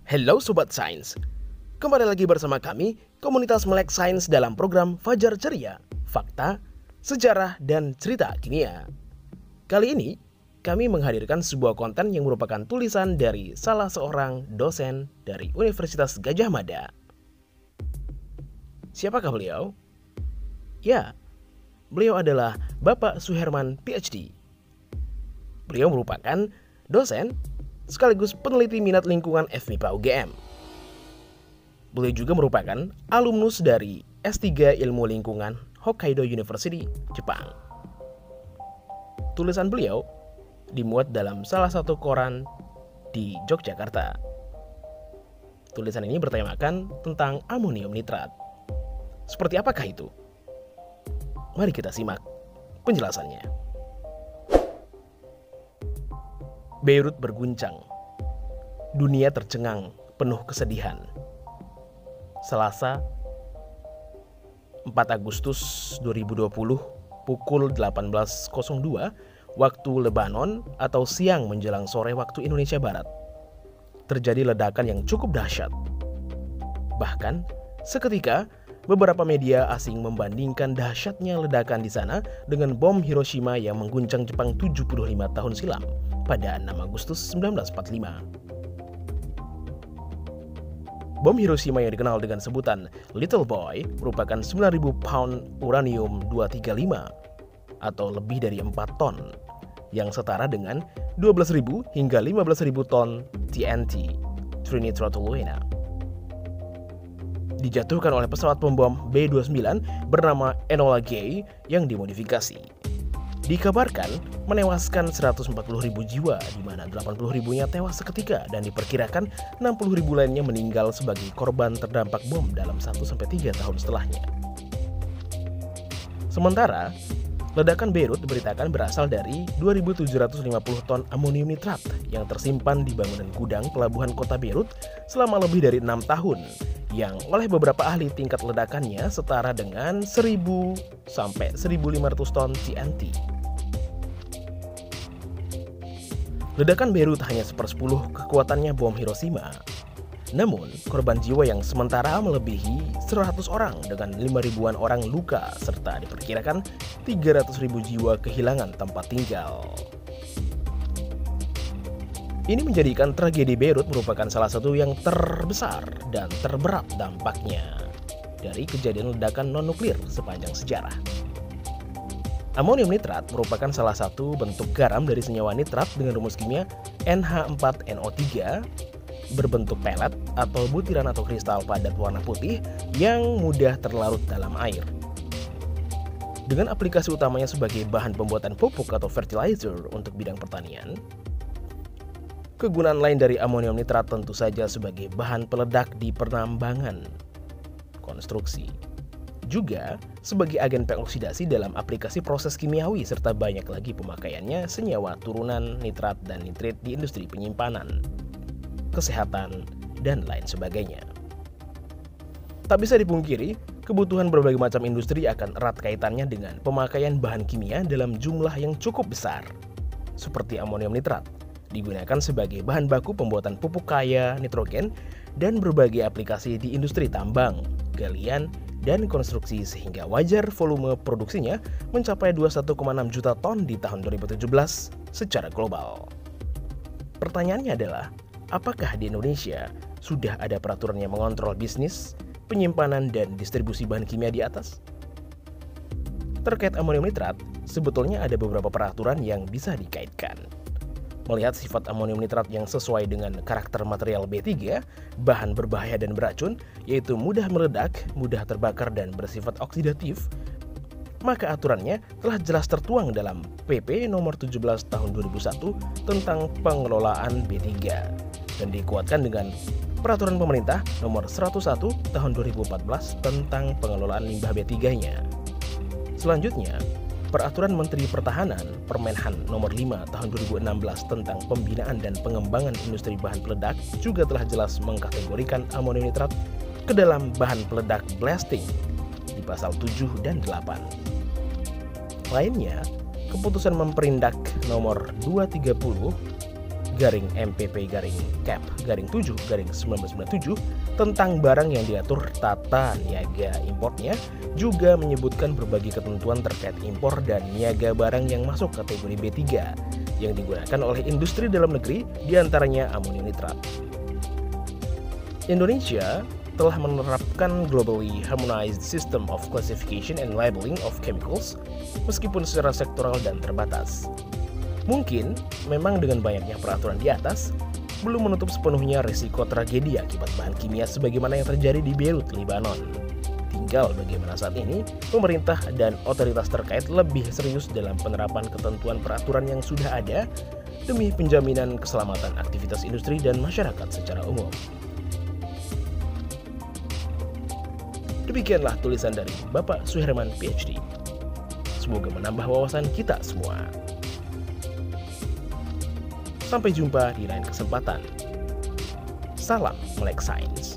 Halo Sobat Sains, kembali lagi bersama kami, komunitas Melek Sains dalam program Fajar Ceria, Fakta, Sejarah, dan Cerita Kimia. Kali ini, kami menghadirkan sebuah konten yang merupakan tulisan dari salah seorang dosen dari Universitas Gadjah Mada. Siapakah beliau? Ya, beliau adalah Bapak Suherman PhD. Beliau merupakan dosen sekaligus peneliti minat lingkungan FMIPA UGM. Beliau juga merupakan alumnus dari S3 Ilmu Lingkungan Hokkaido University, Jepang. Tulisan beliau dimuat dalam salah satu koran di Yogyakarta. Tulisan ini bertemakan tentang amonium nitrat. Seperti apakah itu? Mari kita simak penjelasannya. Beirut berguncang. Dunia tercengang, penuh kesedihan. Selasa, 4 Agustus 2020, pukul 18.02, waktu Lebanon atau siang menjelang sore waktu Indonesia Barat. Terjadi ledakan yang cukup dahsyat. Bahkan, seketika, beberapa media asing membandingkan dahsyatnya ledakan di sana dengan bom Hiroshima yang mengguncang Jepang 75 tahun silam pada 6 Agustus 1945. Bom Hiroshima yang dikenal dengan sebutan Little Boy merupakan 9.000 pound uranium-235 atau lebih dari 4 ton yang setara dengan 12.000 hingga 15.000 ton TNT, trinitrotoluena. Dijatuhkan oleh pesawat pembom B-29 bernama Enola Gay yang dimodifikasi. Dikabarkan menewaskan 140.000 jiwa, di mana 80.000-nya tewas seketika dan diperkirakan 60.000 lainnya meninggal sebagai korban terdampak bom dalam 1-3 tahun setelahnya. Sementara, ledakan Beirut diberitakan berasal dari 2.750 ton amonium nitrat yang tersimpan di bangunan gudang pelabuhan kota Beirut selama lebih dari 6 tahun, yang oleh beberapa ahli tingkat ledakannya setara dengan 1.000 sampai 1.500 ton TNT. Ledakan Beirut hanya 1/10 kekuatannya bom Hiroshima. Namun, korban jiwa yang sementara melebihi 100 orang dengan 5.000-an orang luka serta diperkirakan 300.000 jiwa kehilangan tempat tinggal. Ini menjadikan tragedi Beirut merupakan salah satu yang terbesar dan terberat dampaknya dari kejadian ledakan non-nuklir sepanjang sejarah. Amonium nitrat merupakan salah satu bentuk garam dari senyawa nitrat dengan rumus kimia NH4NO3 berbentuk pelet atau butiran atau kristal padat warna putih yang mudah terlarut dalam air. Dengan aplikasi utamanya sebagai bahan pembuatan pupuk atau fertilizer untuk bidang pertanian, kegunaan lain dari amonium nitrat tentu saja sebagai bahan peledak di penambangan, konstruksi, juga sebagai agen pengoksidasi dalam aplikasi proses kimiawi serta banyak lagi pemakaiannya senyawa turunan nitrat dan nitrit di industri penyimpanan, kesehatan, dan lain sebagainya. Tak bisa dipungkiri, kebutuhan berbagai macam industri akan erat kaitannya dengan pemakaian bahan kimia dalam jumlah yang cukup besar, seperti amonium nitrat, digunakan sebagai bahan baku pembuatan pupuk kaya nitrogen dan berbagai aplikasi di industri tambang, galian, dan konstruksi sehingga wajar volume produksinya mencapai 21,6 juta ton di tahun 2017 secara global. Pertanyaannya adalah, apakah di Indonesia sudah ada peraturan yang mengontrol bisnis, penyimpanan, dan distribusi bahan kimia di atas? Terkait amonium nitrat, sebetulnya ada beberapa peraturan yang bisa dikaitkan. Melihat sifat amonium nitrat yang sesuai dengan karakter material B3, bahan berbahaya dan beracun, yaitu mudah meledak, mudah terbakar, dan bersifat oksidatif, maka aturannya telah jelas tertuang dalam PP nomor 17 tahun 2001 tentang pengelolaan B3 dan dikuatkan dengan Peraturan Pemerintah nomor 101 tahun 2014 tentang pengelolaan limbah B3-nya. Selanjutnya, Peraturan Menteri Pertahanan Permenhan nomor 5 tahun 2016 tentang pembinaan dan pengembangan industri bahan peledak juga telah jelas mengkategorikan amonium nitrat ke dalam bahan peledak blasting di pasal 7 dan 8. Lainnya, Keputusan Memperindak nomor 230 MPP-Cap-7-1997 tentang barang yang diatur tata niaga impornya juga menyebutkan berbagai ketentuan terkait impor dan niaga barang yang masuk kategori B3 yang digunakan oleh industri dalam negeri, diantaranya amonium nitrat. Indonesia telah menerapkan globally harmonized system of classification and labeling of chemicals meskipun secara sektoral dan terbatas. Mungkin memang dengan banyaknya peraturan di atas belum menutup sepenuhnya risiko tragedi akibat bahan kimia sebagaimana yang terjadi di Beirut, Lebanon. Tinggal bagaimana saat ini pemerintah dan otoritas terkait lebih serius dalam penerapan ketentuan peraturan yang sudah ada demi penjaminan keselamatan aktivitas industri dan masyarakat secara umum. Demikianlah tulisan dari Bapak Suherman PhD. Semoga menambah wawasan kita semua. Sampai jumpa di lain kesempatan. Salam Melek Sains.